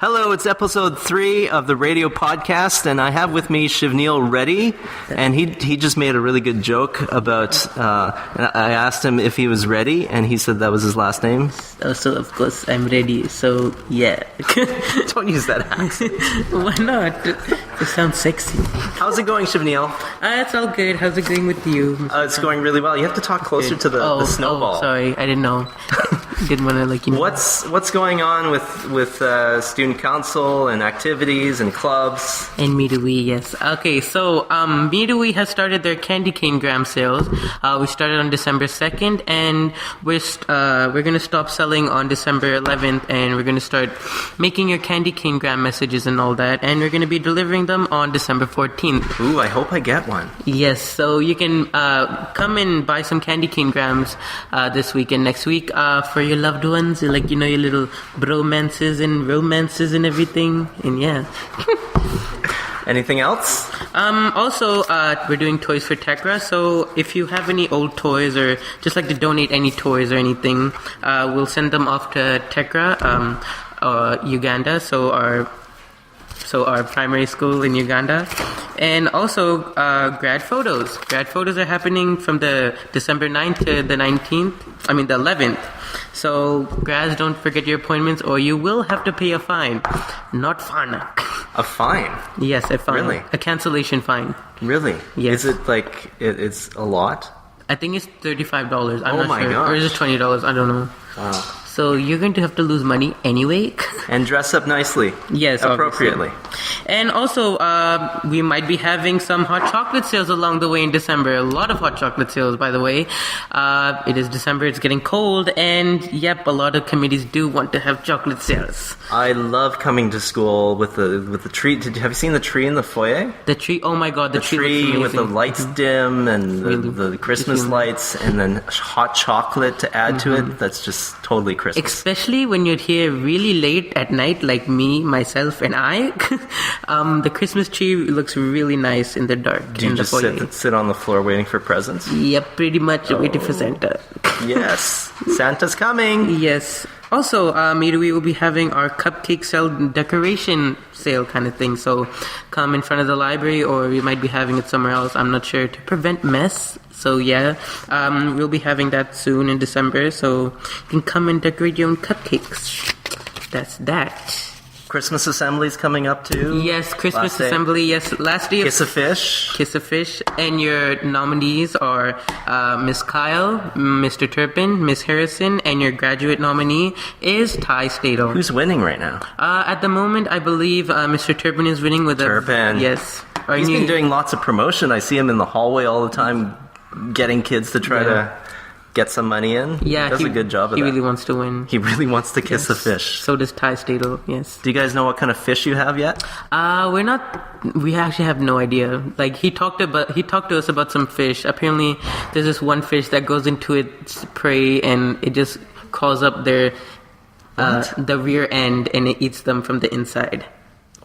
Hello, it's episode 3 of the radio podcast, and I have with me Shivneel ready, and he just made a really good joke about, I asked him if he was ready, and he said that was his last name. So of course I'm ready, so yeah. Don't use that accent. Why not? It sounds sexy. How's it going, Shivneel? It's all good. How's it going with you? It's going really well. You have to talk closer to the snowball. Oh, sorry, I didn't know. Didn't want to What's going on with student council and activities and clubs? And Midway, yes. Okay, so Midway has started their candy cane gram sales. We started on December 2nd, and we're gonna stop selling on December 11th, and we're gonna start making your candy cane gram messages and all that, and we're gonna be delivering them on December 14th. Ooh, I hope I get one. Yes, so you can come and buy some candy cane grams this week and next week for your loved ones, like, you know, your little bromances and romances and everything, and yeah. Anything else? Also, we're doing Toys for Tekra, so if you have any old toys or just like to donate any toys or anything, we'll send them off to Tekra, Uganda, so our primary school in Uganda. And also grad photos. Grad photos are happening from the December 9th to the 11th. So grads, don't forget your appointments or you will have to pay a fine. Not fine. A fine? Yes, a fine. Really? A cancellation fine. Really? Yes. Is it like, it's a lot? I think it's $35. I'm not sure. Gosh. Or is it $20? I don't know. Wow. So you're going to have to lose money anyway. And dress up nicely. Yes, appropriately. Obviously. And also, we might be having some hot chocolate sales along the way in December. A lot of hot chocolate sales, by the way. It is December, it's getting cold, and yep, a lot of committees do want to have chocolate sales. I love coming to school with the tree. Have you seen the tree in the foyer? The tree, oh my god, the tree with the lights dim and the Christmas lights, and then hot chocolate to add to it. That's just totally Christmas. Especially when you're here really late at night, like me, myself, and I. The Christmas tree looks really nice in the dark. Do you just sit on the floor waiting for presents? Yep, pretty much waiting for Santa. Yes, Santa's coming. Yes. Also, we will be having our cupcake sale decoration sale kind of thing. So come in front of the library, or we might be having it somewhere else. I'm not sure, to prevent mess. So yeah, we'll be having that soon in December. So you can come and decorate your own cupcakes. That's that. Christmas Assembly's coming up too. Yes, Christmas Assembly. Yes, last day of Kiss a Fish. Kiss a Fish. And your nominees are Miss Kyle, Mr. Turpin, Miss Harrison, and your graduate nominee is Ty Stato. Who's winning right now? At the moment, I believe Mr. Turpin is winning with Turpin. Yes. He's been doing lots of promotion. I see him in the hallway all the time, getting kids to try to get some money in. Yeah, he does a good job of that. He really wants to win. He really wants to kiss a fish. So does Ty Stato, yes. Do you guys know what kind of fish you have yet? We actually have no idea. Like, he talked to us about some fish. Apparently, there's this one fish that goes into its prey and it just calls up their the rear end and it eats them from the inside.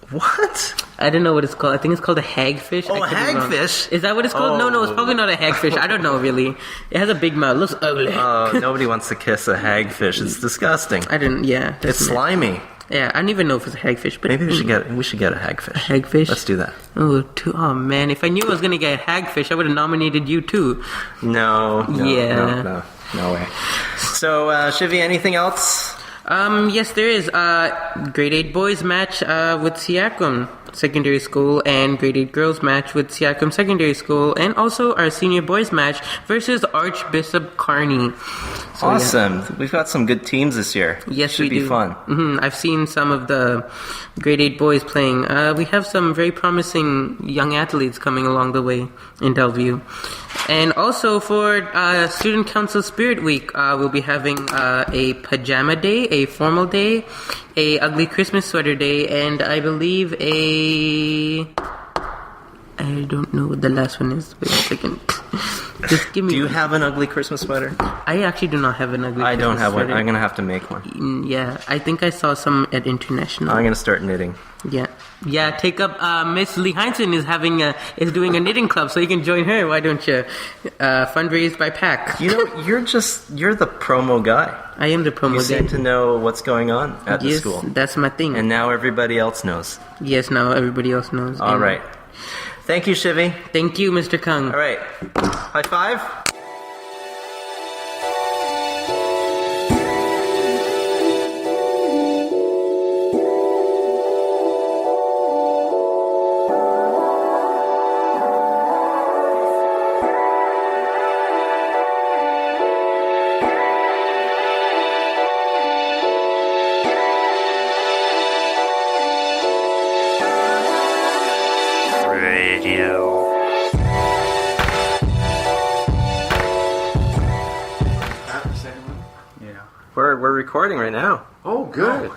What? I don't know what it's called. I think it's called a hagfish. Oh, a hagfish? Is that what it's called? Oh. No, it's probably not a hagfish. I don't know, really. It has a big mouth. It looks ugly. Oh, nobody wants to kiss a hagfish. It's disgusting. It's slimy. Yeah, I don't even know if it's a hagfish. But maybe we should get a hagfish. A hagfish? Let's do that. Oh, man. If I knew I was going to get a hagfish, I would have nominated you, too. No way. So, Shivy, anything else? Yes, there is. Grade 8 boys match with Siakam Secondary School and grade 8 girls match with Siakam Secondary School, and also our senior boys match versus Archbishop Carney. So, awesome. Yeah. We've got some good teams this year. Yes, Should be fun. Mm-hmm. I've seen some of the grade 8 boys playing. We have some very promising young athletes coming along the way in Bellevue. And also for Student Council Spirit Week, we'll be having a pajama day, a formal day, a ugly Christmas sweater day, and I believe I don't know what the last one is. Wait a second. Just give me. Do you have an ugly Christmas sweater? I actually do not have an ugly. I don't Christmas have one. sweater. I'm gonna have to make one. Yeah, I think I saw some at International. I'm gonna start knitting. Yeah. Take up. Miss Lee Heinsohn is doing a knitting club, so you can join her. Why don't you? Fundraise by pack. You know, you're the promo guy. I am the promo You guy. seem to know what's going on at the Yes, school, that's my thing. and now everybody else knows. Yes, now everybody else knows. All right. Thank you, Shivy. Thank you, Mr. Kung. All right. High five. We're recording right now. Oh, good.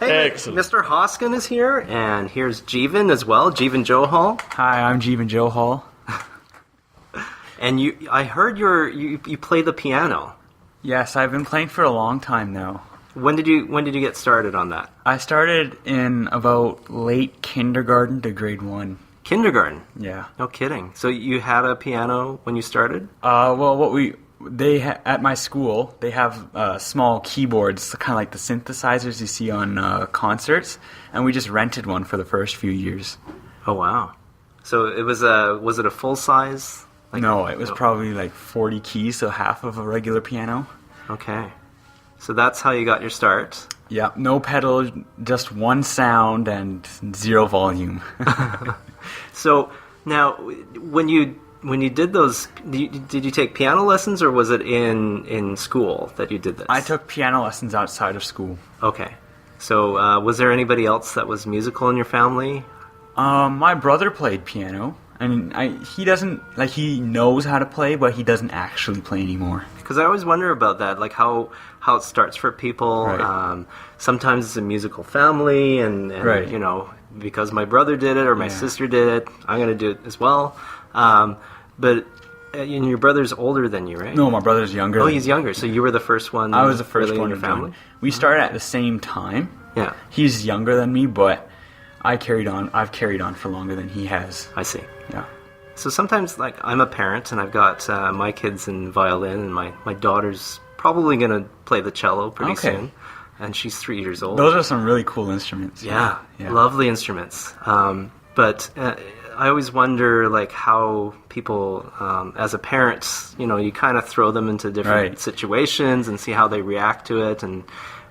Hey, Excellent. Mr. Hoskyn is here, and here's Jivan as well, Jivan Johal. Hi, I'm Jivan Johal. And I heard you play the piano. Yes, I've been playing for a long time now. When did you get started on that? I started in about late kindergarten to grade 1. Kindergarten. Yeah. No kidding. So you had a piano when you started? Well, at my school, they have small keyboards, kind of like the synthesizers you see on concerts, and we just rented one for the first few years. Oh wow! So was it a full size? No, it was probably like 40 keys, so half of a regular piano. Okay. So that's how you got your start. Yeah, no pedal, just one sound and 0 volume. So now, when you did those, did you take piano lessons, or was it in school that you did this? I took piano lessons outside of school. Okay. So was there anybody else that was musical in your family? My brother played piano, and he knows how to play, but he doesn't actually play anymore. Because I always wonder about that, like how it starts for people. Right. Sometimes it's a musical family, and Right. you know, because my brother did it or my sister did it, I'm going to do it as well. But your brother's older than you, right? No, my brother's younger. Oh, than he's me. younger. So you were the first one. I was the first really one in to your family. join. We started at the same time. Yeah, He's younger than me, but I've carried on for longer than he has. I see. Yeah. So sometimes, like, I'm a parent, and I've got my kids in violin, and my daughter's probably going to play the cello pretty Okay. soon, and she's 3 years old. Those are some really cool instruments. Yeah, lovely instruments. But I always wonder, like, how people, as a parent, you know, you kind of throw them into different Right. situations and see how they react to it and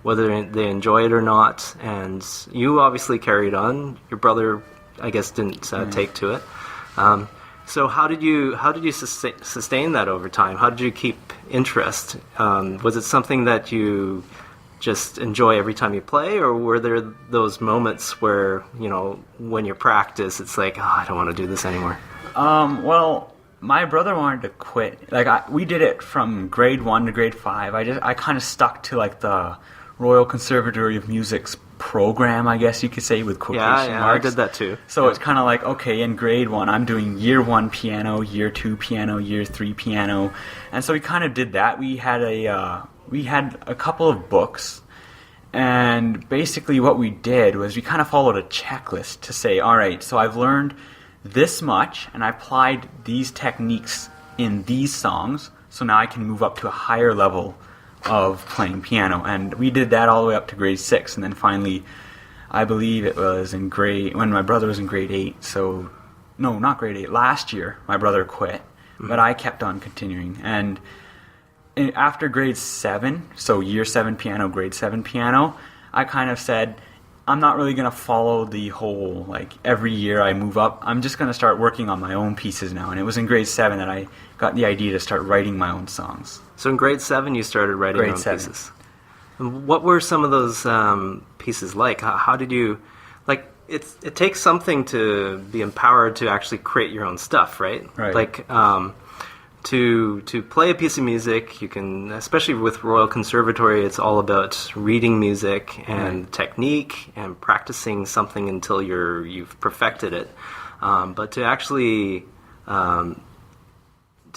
whether they enjoy it or not. And you obviously carried on. Your brother, I guess, didn't take to it. So how did you sustain that over time? How did you keep interest? Was it something that you just enjoy every time you play, or were there those moments where, you know, when you practice, it's like, oh, I don't want to do this anymore? Well, my brother wanted to quit. Like we did it from grade 1 to grade 5. I kind of stuck to like the Royal Conservatory of Music's program, I guess you could say, with quotation marks. I did that too. So it's kind of like, okay, in grade 1, I'm doing year 1 piano, year 2 piano, year 3 piano, and so we kind of did that. We had a couple of books, and basically what we did was we kind of followed a checklist to say, all right, so I've learned this much, and I applied these techniques in these songs, so now I can move up to a higher level of playing piano. And we did that all the way up to grade 6, and then finally, I believe it was when my brother was in grade 8, so, no, not grade 8, last year, my brother quit, but I kept on continuing, and after grade 7, so year 7 piano, grade 7 piano, I kind of said, I'm not really going to follow the whole, like, every year I move up. I'm just going to start working on my own pieces now. And it was in grade 7 that I got the idea to start writing my own songs. So in grade 7, you started writing your own pieces. And what were some of those pieces like? How did you, like, it takes something to be empowered to actually create your own stuff, right? Right. Like, to play a piece of music, you can, especially with Royal Conservatory, it's all about reading music and technique and practicing something until you've perfected it. But to actually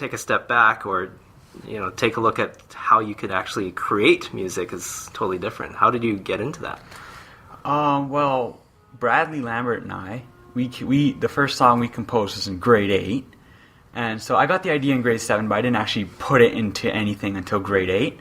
take a step back or take a look at how you could actually create music is totally different. How did you get into that? Well, Bradley Lambert and I, we the first song we composed was in grade 8. And so I got the idea in grade 7, but I didn't actually put it into anything until grade 8.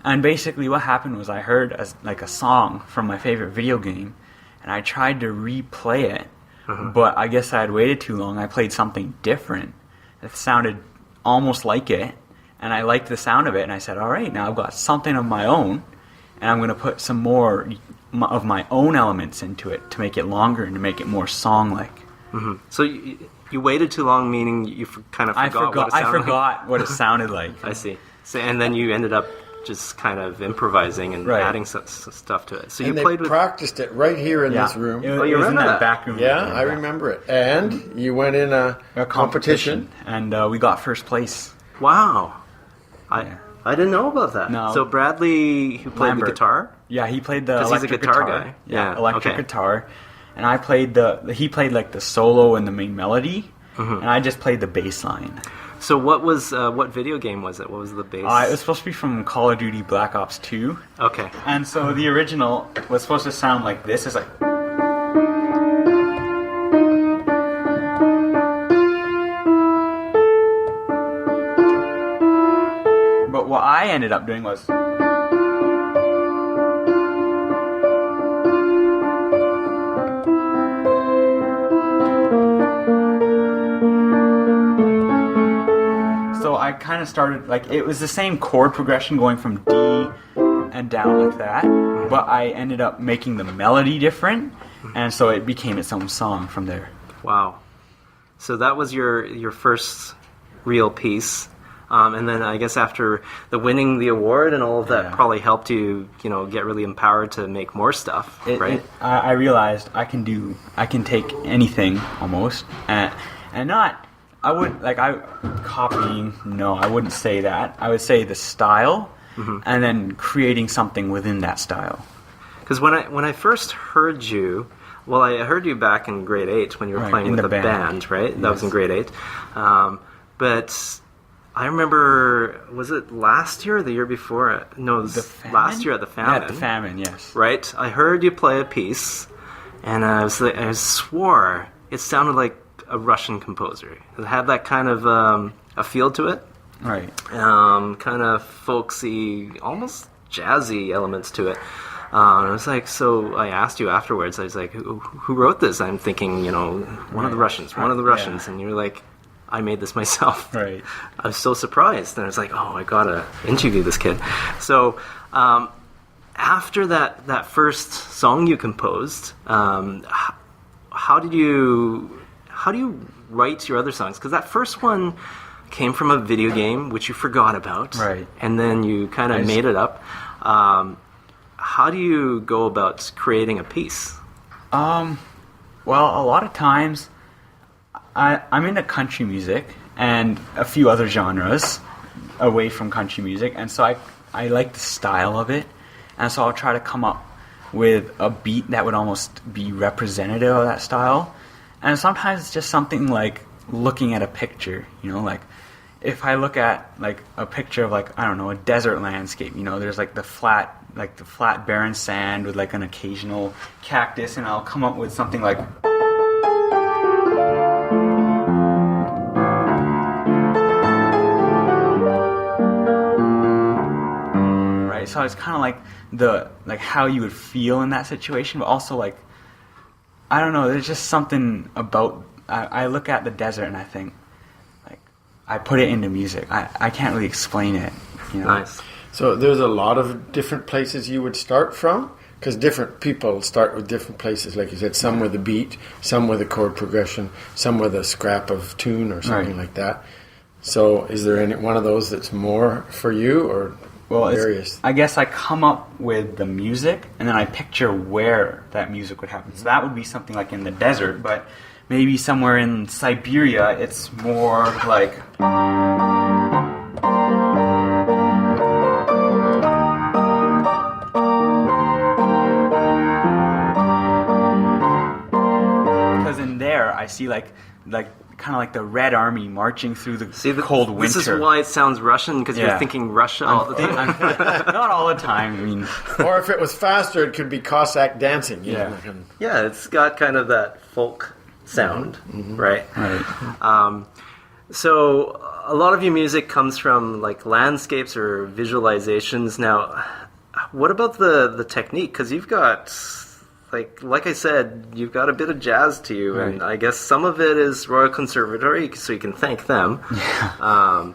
And basically what happened was I heard a song from my favorite video game, and I tried to replay it, but I guess I had waited too long. I played something different. It sounded almost like it, and I liked the sound of it, and I said, all right, now I've got something of my own, and I'm going to put some more of my own elements into it to make it longer and to make it more song-like. Mm-hmm. So you waited too long, meaning you kind of forgot what it sounded I forgot what it sounded like. I see. So, and then you ended up just kind of improvising and adding stuff to it. So you played with... practiced it right here in this room. You remember that back room? Yeah, I remember it. And you went in a competition. And we got first place. Wow. I didn't know about that. No. So Bradley, who played the guitar? Yeah, he played the he's electric a guitar guy. Yeah, electric guitar. And I played he played like the solo and the main melody, and I just played the bass line. So what video game was it? What was the bass? It was supposed to be from Call of Duty Black Ops 2. Okay. And so the original was supposed to sound like this. It's like... But what I ended up doing was... I kind of started, it was the same chord progression going from D and down like that, but I ended up making the melody different, and so it became its own song from there. Wow. So that was your first real piece, and then I guess after winning the award and all of that probably helped you, get really empowered to make more stuff, right? I realized I can take anything almost, and not... copying, no, I wouldn't say that. I would say the style, and then creating something within that style. Because when I first heard you, I heard you back in grade 8 when you were playing with the band, right? Yes. That was in grade 8. But I remember, was it last year or the year before? No, it was last year at the Famine. Yeah, at the Famine, yes. Right? I heard you play a piece, and I swore it sounded like a Russian composer. It had that kind of a feel to it. Right. Kind of folksy, almost jazzy elements to it. And I was like, so I asked you afterwards, I was like, who wrote this? I'm thinking, one of the Russians. Yeah. And you're like, I made this myself. Right. I was so surprised. And I was like, oh, I gotta interview this kid. So after that first song you composed, how do you write your other songs? Because that first one came from a video game, which you forgot about. Right. And then you kind of made it up. How do you go about creating a piece? Well, a lot of times, I'm into country music and a few other genres away from country music, and so I like the style of it, and so I'll try to come up with a beat that would almost be representative of that style. And sometimes it's just something like looking at a picture, if I look at a picture of a desert landscape, there's the flat barren sand with an occasional cactus, and I'll come up with something like... Right, so it's kind of how you would feel in that situation, but also I don't know, there's just something about... I look at the desert and I think, I put it into music. I can't really explain it. Nice. So there's a lot of different places you would start from? Because different people start with different places. Like you said, some with a beat, some with a chord progression, some with a scrap of tune or something like that. So is there any one of those that's more for you, or various? I guess I come up with the music, and then I picture where that music would happen. So that would be something like in the desert, but maybe somewhere in Siberia, it's more like... Because in there, I see kind of like the Red Army marching through the cold winter. This is why it sounds Russian, because you're thinking Russia all the time. Not all the time. I mean, or if it was faster, it could be Cossack dancing. You know, yeah, it's got kind of that folk sound, right? Right. So a lot of your music comes from like landscapes or visualizations. Now, what about the technique? Because you've got, like I said, you've got a bit of jazz to you, right. and I guess some of it is Royal Conservatory, so you can thank them. Yeah.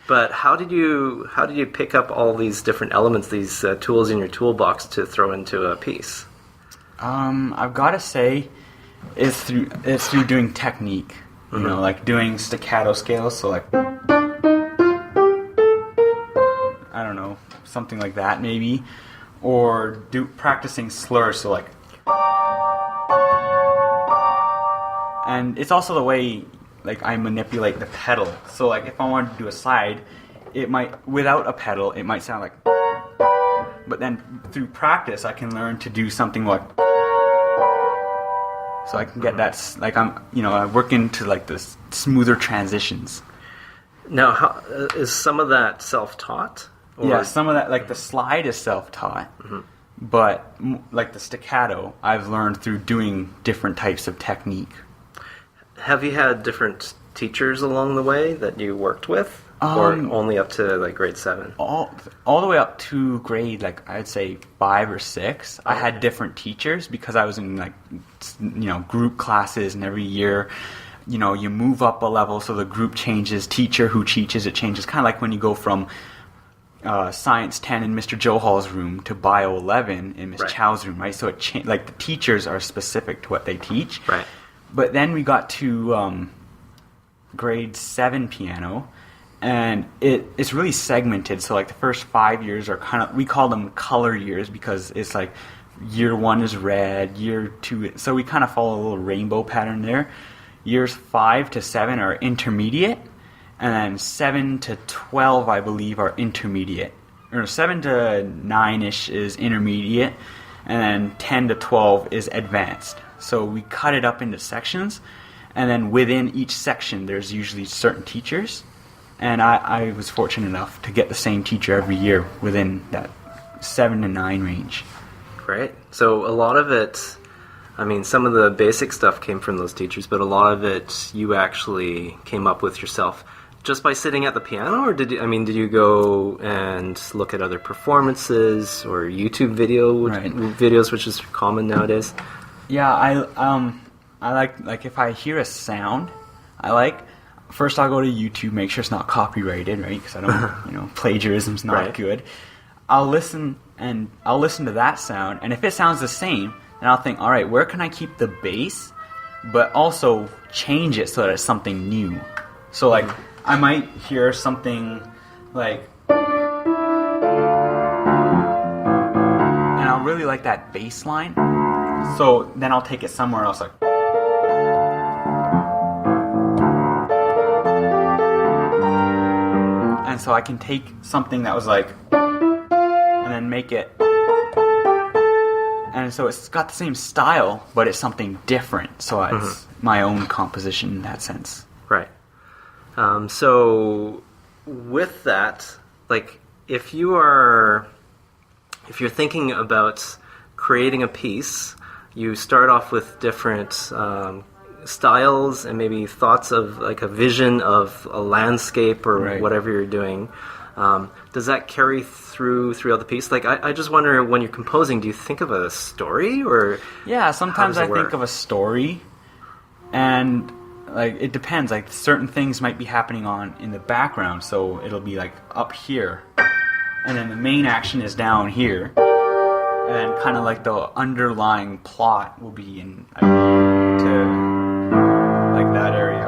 But how did you pick up all these different elements, these tools in your toolbox to throw into a piece? I've got to say, it's through doing technique. You know, like doing staccato scales, so like, I don't know, something like that maybe, or practicing slurs, so like, and it's also the way like I manipulate the pedal. So like if I wanted to do a slide, it might, without a pedal, it might sound like, but then through practice I can learn to do something like, so I can get that, like I work into like the smoother transitions. Now, is some of that self-taught? Yeah, some of that, like the slide is self-taught, but like the staccato, I've learned through doing different types of technique. Have you had different teachers along the way that you worked with? Or only up to like grade 7? All the way up to grade, like I'd say 5 or 6. I had different teachers because I was in like, group classes, and every year, you move up a level, so the group changes. Teacher who teaches, it changes. Kind of like when you go from Science 10 in Mr. Johal's room to Bio 11 in Miss Chow's room, right? So it like the teachers are specific to what they teach. Right. But then we got to grade 7 piano. And it's really segmented. So like the first 5 years are kind of, we call them color years, because it's like year 1 is red, year 2. So we kind of follow a little rainbow pattern there. Years 5 to 7 are intermediate, and then 7 to 12, I believe, are intermediate. Or 7 to 9-ish is intermediate, and then 10 to 12 is advanced. So we cut it up into sections, and then within each section there's usually certain teachers. And I was fortunate enough to get the same teacher every year within that 7 to 9 range. Great. So a lot of it, I mean, some of the basic stuff came from those teachers, but a lot of it you actually came up with yourself just by sitting at the piano, or did you go and look at other performances or YouTube videos, which is common nowadays? Yeah, I like if I hear a sound, first I'll go to YouTube, make sure it's not copyrighted, right? Because I don't, plagiarism's not good. I'll listen to that sound, and if it sounds the same, then I'll think, all right, where can I keep the bass, but also change it so that it's something new? So like, I might hear something like, and I'll really like that bass line, so then I'll take it somewhere else, like, and so I can take something that was like, and then make it, and so it's got the same style, but it's something different. So it's my own composition in that sense. Right. So with that, like, if you're thinking about creating a piece, you start off with different styles and maybe thoughts of like a vision of a landscape or whatever you're doing. Does that carry throughout the piece? Like, I just wonder, when you're composing, do you think of a story, or sometimes I think of a story, and like it depends. Like certain things might be happening on in the background, so it'll be like up here, and then the main action is down here, and then kind of like the underlying plot will be in like that area.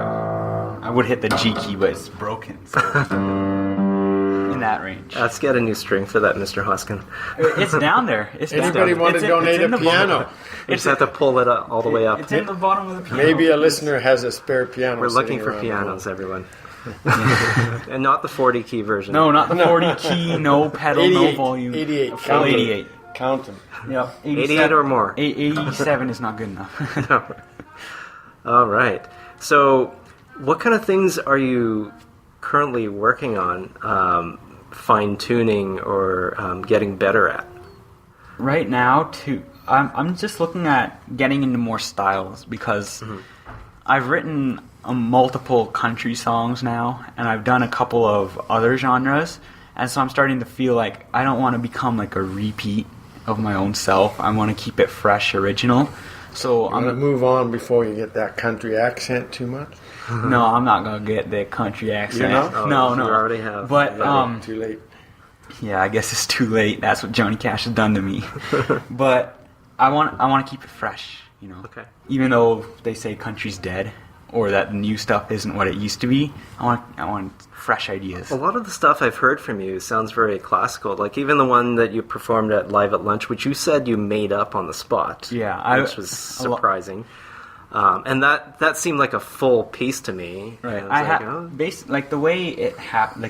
I would hit the G key, but it's broken. So in that range. Let's get a new string for that, Mr. Hoskin. It's down there. Anybody want to donate a piano? You just have to pull it all the way up. It's in the bottom of the piano. Maybe a listener has a spare piano. We're looking for pianos, everyone. And not the 40 key version. No, not the 40 key, no pedal, no volume. 88. Full 88. Count them. Yep. 88 or more. 87 is not good enough. No. All right. So What kind of things are you currently working on, fine-tuning or getting better at? Right now, I'm just looking at getting into more styles because I've written multiple country songs now, and I've done a couple of other genres, and so I'm starting to feel like I don't want to become like a repeat of my own self. I want to keep it fresh, original. So I'm going to move on before you get that country accent too much. No, I'm not going to get the country accent. You're not? Oh, No. You already have. But Too late. yeah, I guess it's too late. That's what Johnny Cash has done to me. But I want to keep it fresh, you know. Okay. Even though they say country's dead, or that the new stuff isn't what it used to be, I want fresh ideas. A lot of the stuff I've heard from you sounds very classical. Like even the one that you performed at Live at Lunch, which you said you made up on the spot. Yeah, which was surprising. And that seemed like a full piece to me. Right. And like the way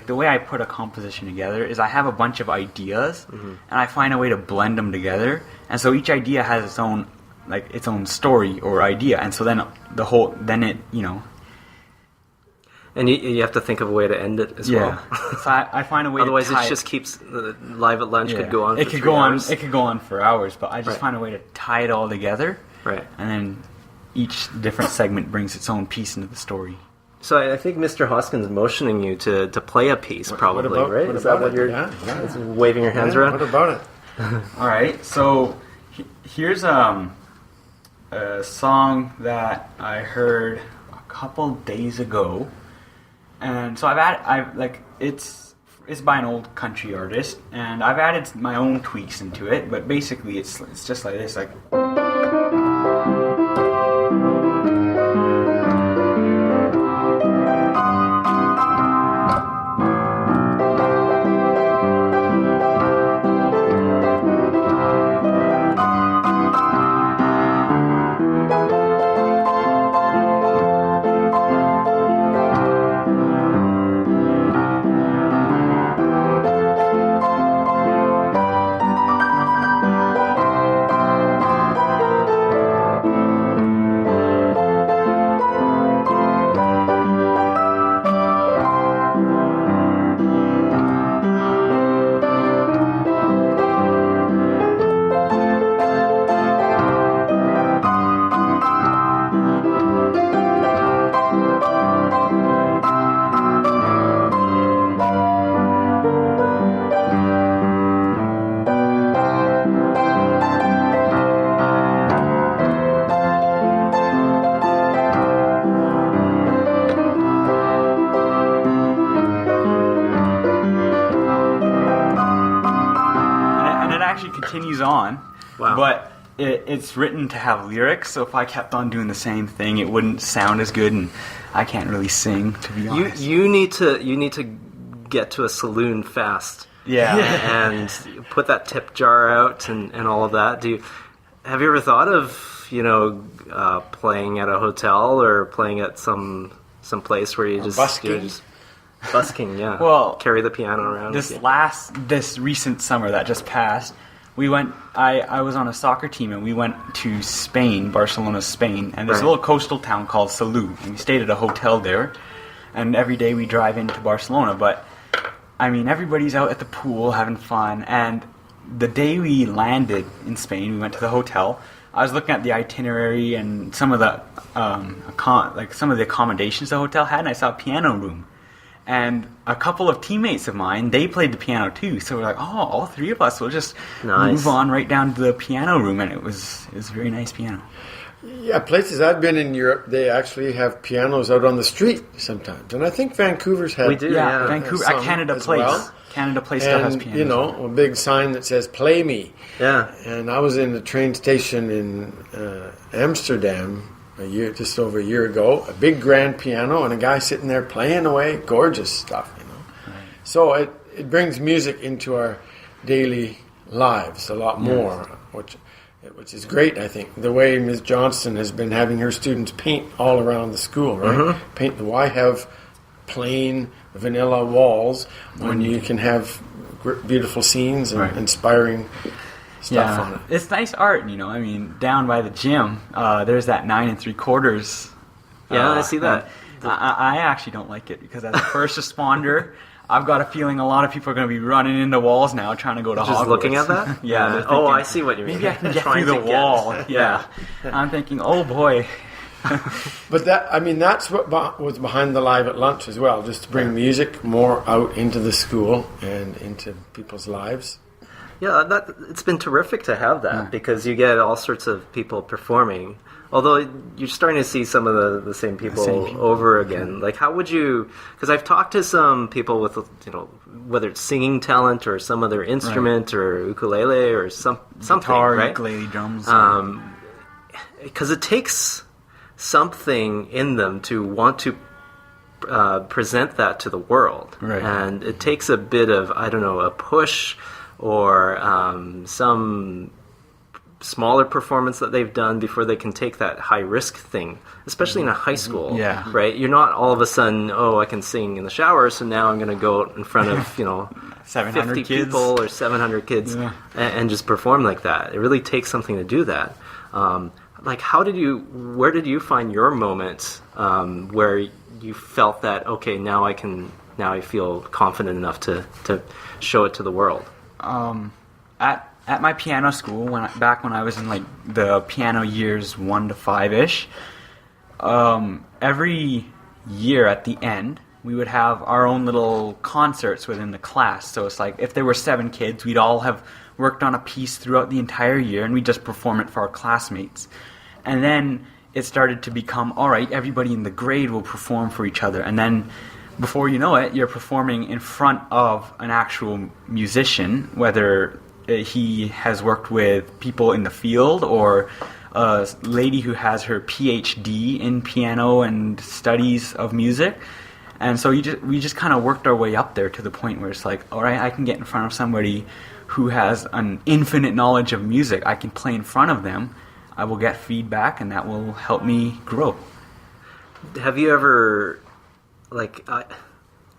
the way I put a composition together is I have a bunch of ideas, and I find a way to blend them together. And so each idea has its own story or idea, and so then And you have to think of a way to end it as well. So I find a way. Otherwise, to tie it just keeps Live at Lunch could go on. It for could 3 go hours. on. It could go on for hours, but I just Right. find a way to tie it all together. Right. And then each different segment brings its own piece into the story. So I think Mr. Hoskins motioning you to play a piece, probably, what about, right? What Is about that what it? you're Yeah. waving your hands around? What about it? All right, so here's a song that I heard a couple days ago, and so it's by an old country artist, and I've added my own tweaks into it, but basically it's just like this, like. Continues on, Wow. but it's written to have lyrics, so if I kept on doing the same thing, it wouldn't sound as good, and I can't really sing, to be honest. You need to get to a saloon fast. Yeah. And put that tip jar out and all of that. Have you ever thought of playing at a hotel or playing at some place where you just busking? Busking, yeah. Well, carry the piano around. This recent summer that just passed, we went. I was on a soccer team, and we went to Spain, Barcelona, Spain, and there's a Right. little coastal town called Salou, and we stayed at a hotel there. And every day we drive into Barcelona, but I mean everybody's out at the pool having fun. And the day we landed in Spain, we went to the hotel. I was looking at the itinerary and some of the some of the accommodations the hotel had, and I saw a piano room. And a couple of teammates of mine, they played the piano too. So we're like, oh, all three of us will just move on right down to the piano room, and it was a very nice piano. Yeah, places I've been in Europe, they actually have pianos out on the street sometimes, and I think Vancouver's had. We do, yeah. Vancouver, some Canada as Place. well. Canada Place still has And pianos. a big sign that says "Play Me." Yeah. And I was in the train station in Amsterdam just over a year ago. A big grand piano and a guy sitting there playing away, gorgeous stuff, Right. So it brings music into our daily lives a lot more, which is great, I think. The way Ms. Johnston has been having her students paint all around the school, right? Paint why have plain vanilla walls when you can have beautiful scenes and Right. inspiring stuff on it. It's nice art, I mean, down by the gym, there's that 9 3/4. Yeah, I see that. I actually don't like it because as a first responder, I've got a feeling a lot of people are going to be running into walls now trying to go to Hogwarts. Just looking at that? Yeah. They're thinking, I see what you mean. Maybe I can get through the wall. Yeah. I'm thinking, oh boy. But that's what was behind the Live at Lunch as well, just to bring music more out into the school and into people's lives. Yeah, it's been terrific to have that because you get all sorts of people performing. Although you're starting to see some of the same people over again. Like, how would you? Because I've talked to some people with, whether it's singing talent or some other instrument or ukulele or something, Guitar, right? ukulele, drums. Because it takes something in them to want to present that to the world, right. And it takes a bit of a push or some smaller performance that they've done before they can take that high risk thing, especially in a high school. Yeah. Right? You're not all of a sudden, I can sing in the shower, so now I'm going to go out in front of 700 50 kids. people or 700 kids and just perform like that. It really takes something to do that. Where did you find your moment where you felt that, okay, now I feel confident enough to show it to the world? At my piano school, back when I was in like the piano years 1 to 5-ish, every year at the end, we would have our own little concerts within the class. So it's like if there were 7 kids, we'd all have worked on a piece throughout the entire year, and we'd just perform it for our classmates. And then it started to become, all right, everybody in the grade will perform for each other. And then before you know it, you're performing in front of an actual musician, whether he has worked with people in the field or a lady who has her PhD in piano and studies of music. And so we just kind of worked our way up there to the point where it's like, all right, I can get in front of somebody who has an infinite knowledge of music. I can play in front of them. I will get feedback, and that will help me grow. Have you ever,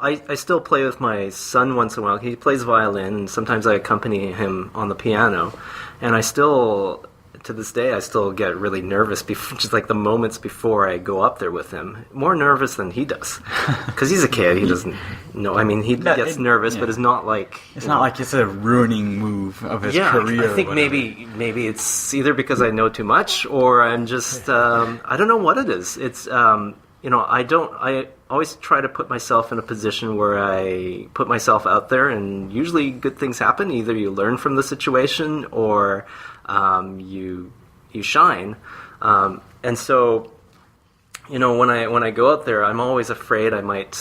I still play with my son once in a while. He plays violin, and sometimes I accompany him on the piano. And to this day, I still get really nervous, just like the moments before I go up there with him. More nervous than he does. Because he's a kid, he doesn't know. I mean, he gets nervous, but it's not like... It's not like it's a ruining move of his career. I think maybe it's either because I know too much, or I'm just... I don't know what it is. It's... I always try to put myself in a position where I put myself out there, and usually good things happen. Either you learn from the situation, or you shine. And so, when I go out there, I'm always afraid I might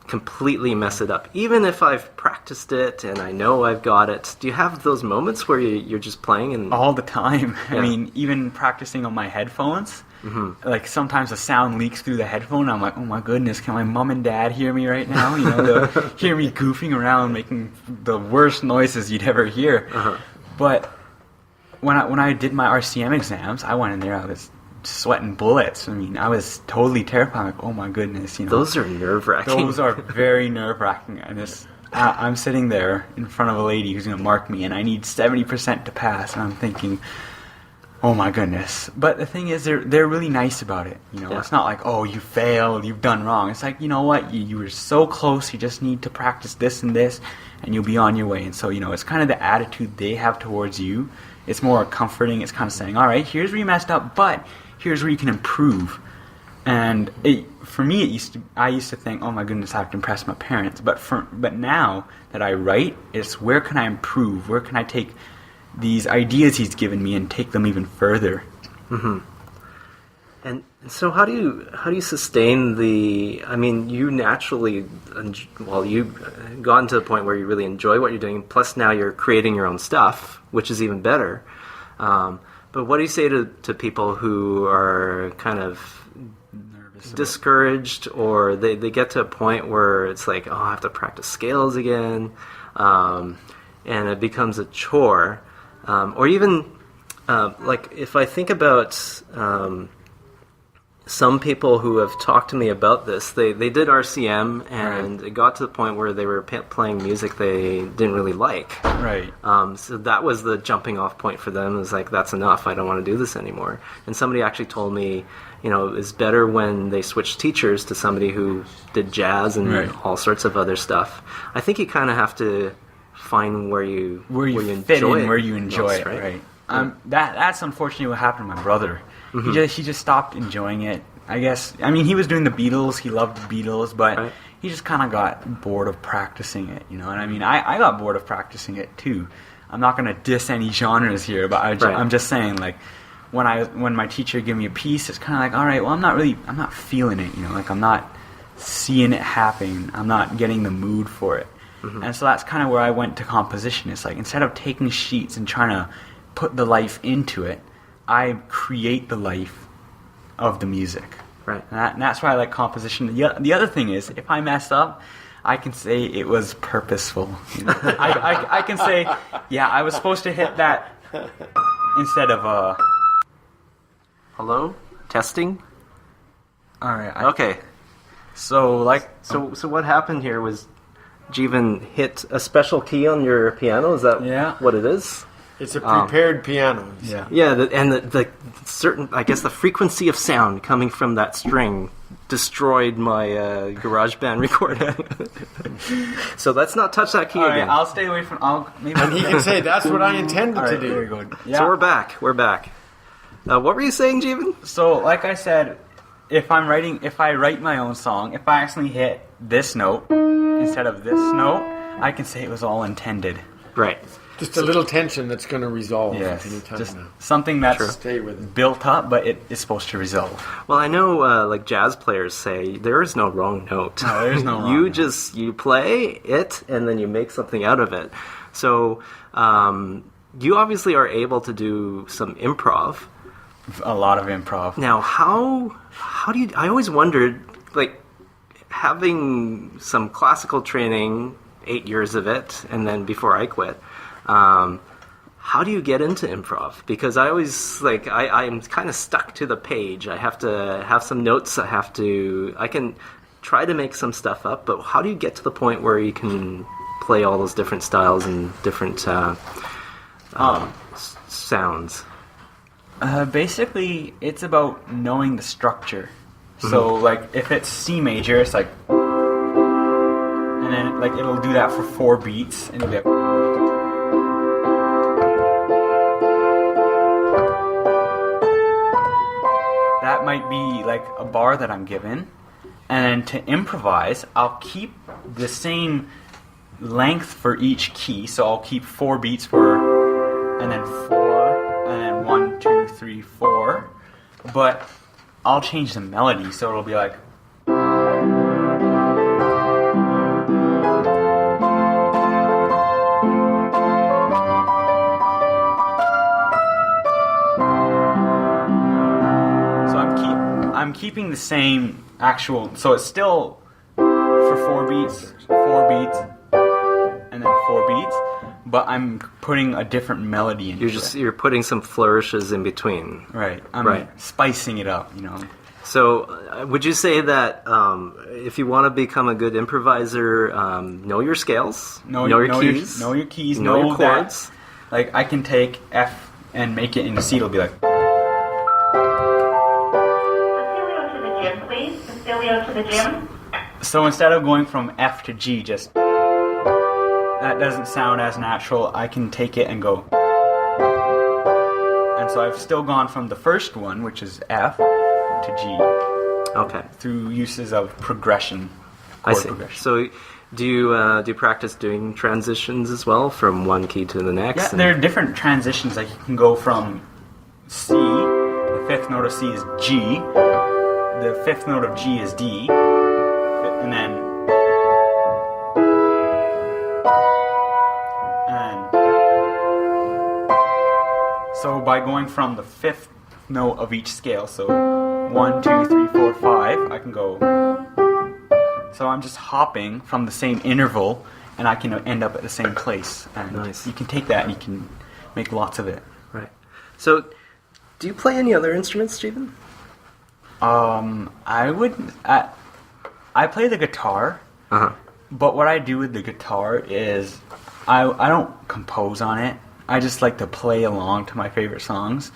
completely mess it up, even if I've practiced it and I know I've got it. Do you have those moments where you're just playing? And all the time. Yeah. I mean, even practicing on my headphones. Mm-hmm. Like sometimes the sound leaks through the headphone. I'm like, oh my goodness, can my mom and dad hear me right now? They'll hear me goofing around, making the worst noises you'd ever hear. Uh-huh. But when I did my RCM exams, I went in there, I was sweating bullets. I mean, I was totally terrified. I'm like, oh my goodness, Those are nerve-wracking. Those are very nerve-wracking. And I'm sitting there in front of a lady who's going to mark me, and I need 70% to pass, and I'm thinking, oh my goodness. But the thing is, they're really nice about it. It's not like, oh, you failed, you've done wrong. It's like, you know what, you were so close, you just need to practice this and this, and you'll be on your way. And so, it's kind of the attitude they have towards you. It's more comforting. It's kind of saying, all right, here's where you messed up, but here's where you can improve. And for me, I used to think, oh my goodness, I have to impress my parents. But now that I write, it's where can I improve? Where can I take these ideas he's given me and take them even further? Mm-hmm. And so how do you sustain you naturally, you've gotten to the point where you really enjoy what you're doing, plus now you're creating your own stuff, which is even better. But what do you say to people who are kind of nervous, discouraged, or they get to a point where it's like, oh, I have to practice scales again, and it becomes a chore, or even if I think about some people who have talked to me about this, they did RCM, and it got to the point where they were playing music they didn't really like. Right. So that was the jumping off point for them. It was like, that's enough. I don't want to do this anymore. And somebody actually told me, it's better when they switched teachers to somebody who did jazz and all sorts of other stuff. I think you kind of have to find where you fit enjoy in, it where you enjoy most, it, right? That's unfortunately what happened to my brother. He just stopped enjoying it. I guess. I mean, he was doing the Beatles. He loved the Beatles, but he just kind of got bored of practicing it. You know what I mean? I got bored of practicing it too. I'm not going to diss any genres here, but I'm just saying, like, when my teacher gave me a piece, it's kind of like, all right, well, I'm not feeling it. Like, I'm not seeing it happen. I'm not getting the mood for it. And so that's kind of where I went to composition. It's like, instead of taking sheets and trying to put the life into it, I create the life of the music. Right. And that's why I like composition. The other thing is, if I mess up, I can say it was purposeful. I can say, yeah, I was supposed to hit that instead of Hello? Testing? All right. Okay. So what happened here was Jivan hit a special key on your piano. Is that what it is? It's a prepared piano. Yeah. Yeah, and the certain, I guess, the frequency of sound coming from that string destroyed my GarageBand recorder. So let's not touch that key All right, again. I'll stay away from. And he can say, "That's what I intended to do." Very good. Yeah. So we're back. What were you saying, Jivan? So, like I said, if I write my own song, if I actually hit this note instead of this note, I can say it was all intended. Right. Just a little tension that's going to resolve Yes, anytime just now. something that's Stay with it. built up, but it is supposed to resolve. Well, I know, like jazz players say, there is no wrong note. No, there's no wrong You note. just you play it, and then you make something out of it. So, you obviously are able to do some improv. A lot of improv. Now, how do you? I always wondered, like, having some classical training, 8 years of it, and then before I quit. How do you get into improv? Because I always, like, I'm kind of stuck to the page. I have to have some notes. I can try to make some stuff up, but how do you get to the point where you can play all those different styles and different sounds? Basically, it's about knowing the structure. So, like, if it's C major, it's like, and then, like, it'll do that for 4 beats, and it'll be like, that might be like a bar that I'm given, and then to improvise, I'll keep the same length for each key. So I'll keep 4 beats for, and then 4, and then 1, 2, 3, 4. But I'll change the melody, so it'll be like. I'm keeping the same actual, so it's still for 4 beats, and then 4 beats, but I'm putting a different melody into it. You're putting some flourishes in between. Right. I'm spicing it up, So, would you say that if you want to become a good improviser, know your scales, know your keys, know your keys, know your chords. Like, I can take F and make it into C. It'll be like. To the gym. So instead of going from F to G, just that doesn't sound as natural. I can take it and go, and so I've still gone from the first one, which is F, to G. Okay. Through uses of progression. I see. Progression. So, do you practice doing transitions as well from one key to the next? Yeah, there are different transitions. Like, you can go from C. The 5th note of C is G. The 5th note of G is D, and so by going from the 5th note of each scale, so 1, 2, 3, 4, 5, I can go. So I'm just hopping from the same interval, and I can end up at the same place. And nice. You can take that and you can make lots of it. Right. So, do you play any other instruments, Jivan? I play the guitar, but what I do with the guitar is I don't compose on it. I just like to play along to my favorite songs,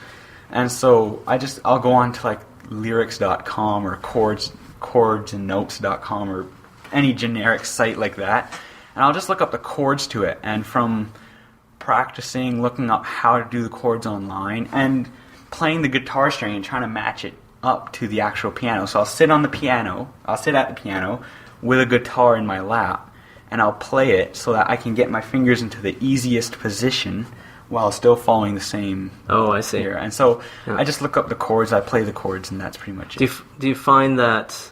and so I'll go on to like lyrics.com or chordsandnotes.com or any generic site like that, and I'll just look up the chords to it, and from practicing, looking up how to do the chords online, and playing the guitar string and trying to match it up to the actual piano. So I'll sit at the piano with a guitar in my lap, and I'll play it so that I can get my fingers into the easiest position while still following the same. Oh, I see. Here. And so I just look up the chords, I play the chords, and that's pretty much it. Do you find that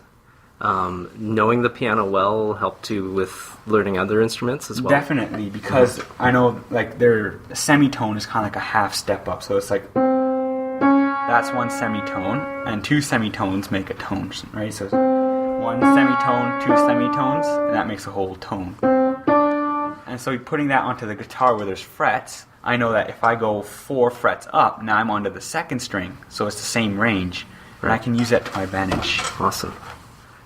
knowing the piano well helped you with learning other instruments as well? Definitely, because I know like their semitone is kind of like a half step up, so it's like that's one semitone, and two semitones make a tone, right? So one semitone, two semitones, and that makes a whole tone. And so putting that onto the guitar where there's frets, I know that if I go 4 frets up, now I'm onto the second string, so it's the same range, and I can use that to my advantage. Awesome.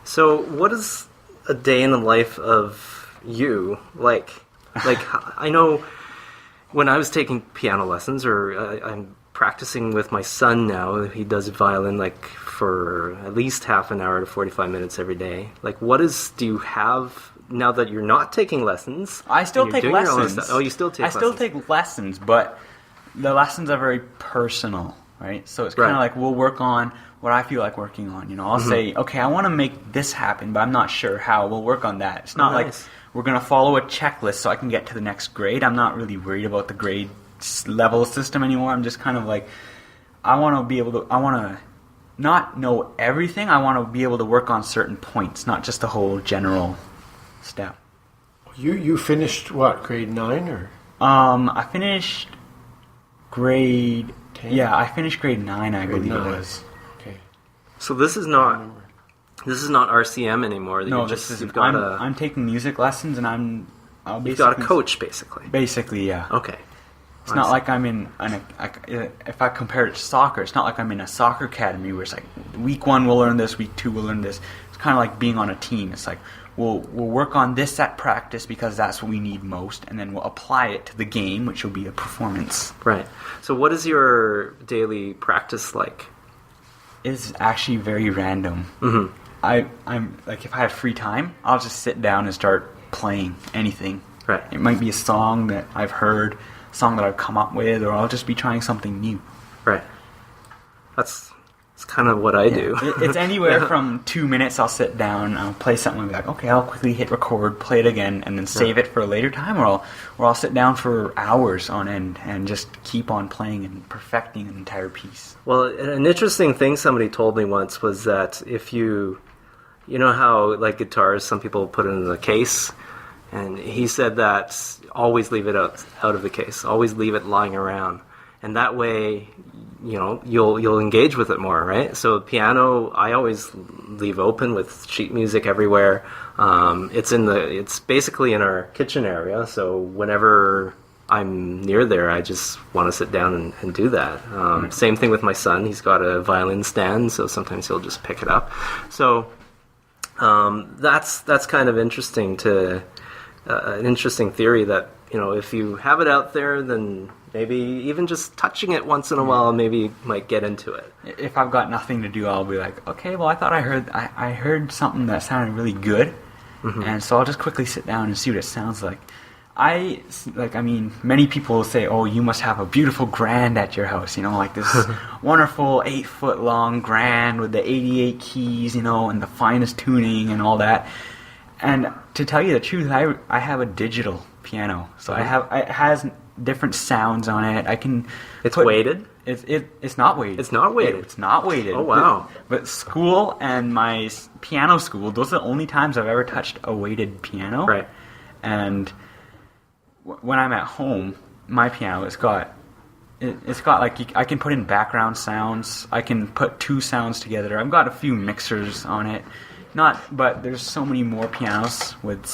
So what is a day in the life of you like? Like, I know when I was taking piano lessons, or I'm practicing with my son now, he does violin like for at least half an hour to 45 minutes every day. Like, do you have, now that you're not taking lessons? I still take lessons. Oh, you still take lessons? I still take lessons, but the lessons are very personal, right? So it's kind of like we'll work on what I feel like working on. You know, I'll say, okay, I want to make this happen, but I'm not sure how. We'll work on that. It's not like we're going to follow a checklist so I can get to the next grade. I'm not really worried about the grade level system anymore. I'm just kind of like, I want to not know everything. I want to be able to work on certain points, not just the whole general step. You finished what, grade 9 or? I finished grade 10. Yeah, I finished grade 9, I believe it was. Okay. So this is not RCM anymore. No, I'm taking music lessons, and you've got a coach basically. Basically, yeah. Okay. It's not like I'm in if I compare it to soccer, it's not like I'm in a soccer academy where it's like week 1 we'll learn this, week 2 we'll learn this. It's kind of like being on a team. It's like we'll work on this at practice because that's what we need most, and then we'll apply it to the game, which will be a performance. Right. So what is your daily practice like? It's actually very random. Mm-hmm. I'm like, if I have free time, I'll just sit down and start playing anything. Right. It might be a song that I've heard, song that I've come up with, or I'll just be trying something new. Right. That's kind of what I do. It's anywhere from 2 minutes. I'll sit down, I'll play something, and be like, okay, I'll quickly hit record, play it again, and then save it for a later time, or I'll sit down for hours on end and just keep on playing and perfecting an entire piece. Well, an interesting thing somebody told me once was that if you know how like guitars, some people put it in the case. And he said that always leave it out of the case. Always leave it lying around, and that way, you know, you'll engage with it more, right? So piano, I always leave open with sheet music everywhere. It's basically in our kitchen area. So whenever I'm near there, I just want to sit down and do that. Same thing with my son. He's got a violin stand, so sometimes he'll just pick it up. So that's kind of interesting to. An interesting theory that, you know, if you have it out there, then maybe even just touching it once in a while, maybe you might get into it. If I've got nothing to do, I'll be like, okay, well, I thought I heard something that sounded really good, and so I'll just quickly sit down and see what it sounds like. Many people will say, oh, you must have a beautiful grand at your house, you know, like this wonderful 8-foot-long grand with the 88 keys, you know, and the finest tuning and all that. And to tell you the truth, I have a digital piano, so it has different sounds on it. It's weighted? It's not weighted. It's not weighted? It's not weighted. Oh, wow. But school and my piano school, those are the only times I've ever touched a weighted piano. Right. And when I'm at home, my piano, it's got like, I can put in background sounds. I can put 2 sounds together. I've got a few mixers on it. But there's so many more pianos with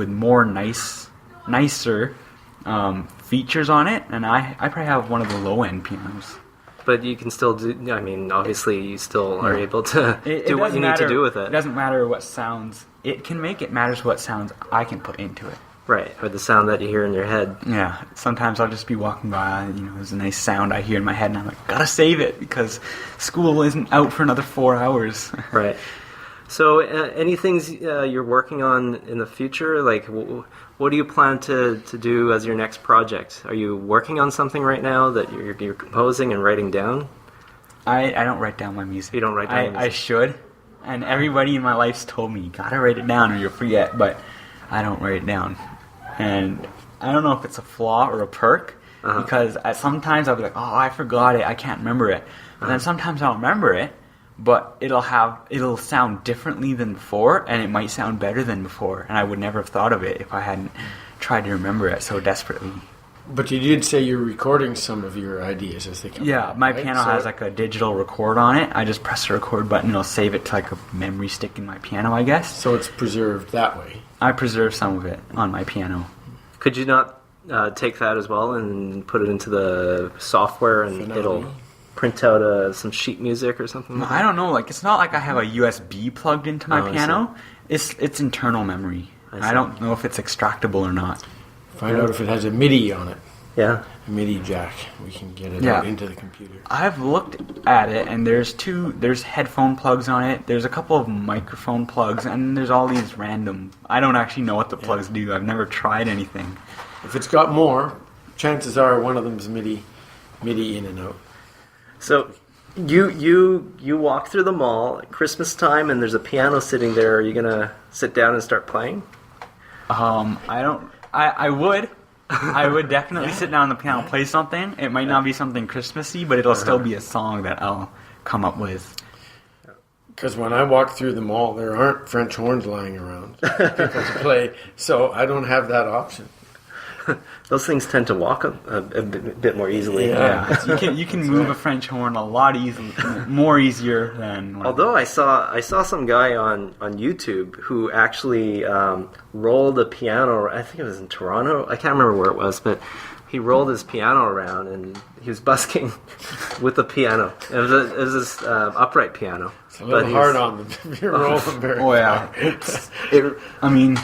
more nicer features on it, and I probably have one of the low end pianos. but you can still do. I mean, obviously, you still are able to It do what doesn't you need to matter- do with it. It doesn't matter what sounds. It can make it matters what sounds I can put into it. Right, or the sound that you hear in your head. Yeah, sometimes I'll just be walking by, there's a nice sound I hear in my head, and I'm like, gotta save it, because school isn't out for another 4 hours. Right. So, any things you're working on in the future? Like, what do you plan to do as your next project? Are you working on something right now that you're composing and writing down? I don't write down my music. You don't write down your I music? should, and everybody in my life's told me, you gotta write it down or you'll forget, but I don't write it down. And I don't know if it's a flaw or a perk, because sometimes I'll be like, oh, I forgot it, I can't remember it. And then sometimes I'll remember it, but it'll sound differently than before, and it might sound better than before, and I would never have thought of it if I hadn't tried to remember it so desperately. But you did say you're recording some of your ideas as they come. Yeah, my right? piano So- has like a digital record on it. I just press the record button, it'll save it to like a memory stick in my piano, I guess. So it's preserved that way. I preserve some of it on my piano. Could you not take that as well and put it into the software and Finale. it'll print out some sheet music or something? Like I don't know, like it's not like I have a USB plugged into my Oh, I piano. It's internal memory. I see. I don't know if it's extractable or not. Find out if it has a MIDI on it. Yeah. A MIDI jack. We can get it Yeah. out into the computer. I've looked at it, and there's headphone plugs on it, there's a couple of microphone plugs, and there's all these random, I don't actually know what the plugs do. I've never tried anything. If it's got more, chances are one of them's MIDI in and out. So you walk through the mall at Christmas time and there's a piano sitting there. Are you gonna sit down and start playing? I would. I would definitely sit down on the piano and play something. It might not be something Christmassy, but it'll still be a song that I'll come up with. Because when I walk through the mall, there aren't French horns lying around for people to play, so I don't have that option. Those things tend to walk a bit more easily. Yeah. You can move a French horn a lot more easier than. Although I saw some guy on YouTube who actually rolled a piano. I think it was in Toronto. I can't remember where it was, but he rolled his piano around and he was busking with the piano. It was this upright piano. It's a little hard on them if you're rolling very Oh yeah, far. I mean,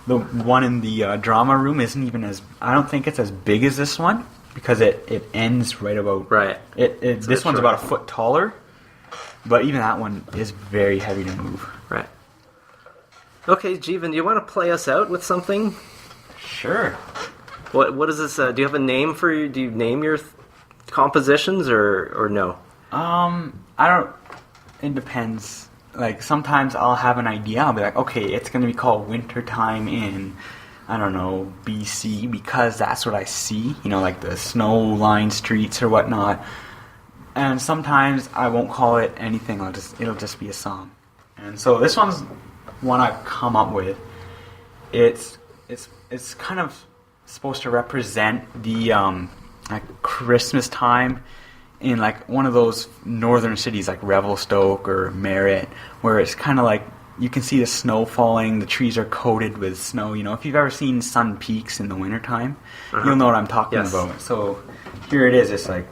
the one in the drama room isn't even as. I don't think it's as big as this one because it ends right about. Right. This one's short. about a foot taller, but even that one is very heavy to move. Right. Okay, Jivan, do you want to play us out with something? Sure. What is this? Do you have a name for your? Do you name your compositions or no? I don't. It depends. Like sometimes I'll have an idea. I'll be like, okay, it's gonna be called Wintertime in, I don't know, BC because that's what I see. Like the snow-lined streets or whatnot. And sometimes I won't call it anything. It'll just be a song. And so this one's one I've come up with. It's kind of supposed to represent the like Christmas time in like one of those northern cities like Revelstoke or Merritt, where it's kind of like you can see the snow falling, the trees are coated with snow. If you've ever seen Sun Peaks in the wintertime, you'll know what I'm talking Yes. about. So here it is. It's like.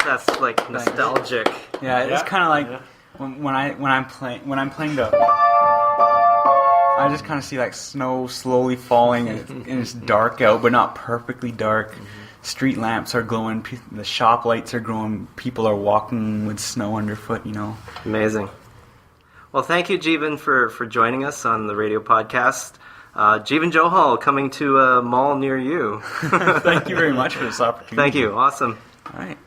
that's like nostalgic. Yeah, it's kind of like when I'm playing the. I just kind of see like snow slowly falling, and it's dark out, but not perfectly dark. Street lamps are glowing, the shop lights are glowing, people are walking with snow underfoot, Amazing. Well, thank you, Jivan, for joining us on the radio podcast. Jivan Johal coming to a mall near you. Thank you very much for this opportunity. Thank you. Awesome. All right.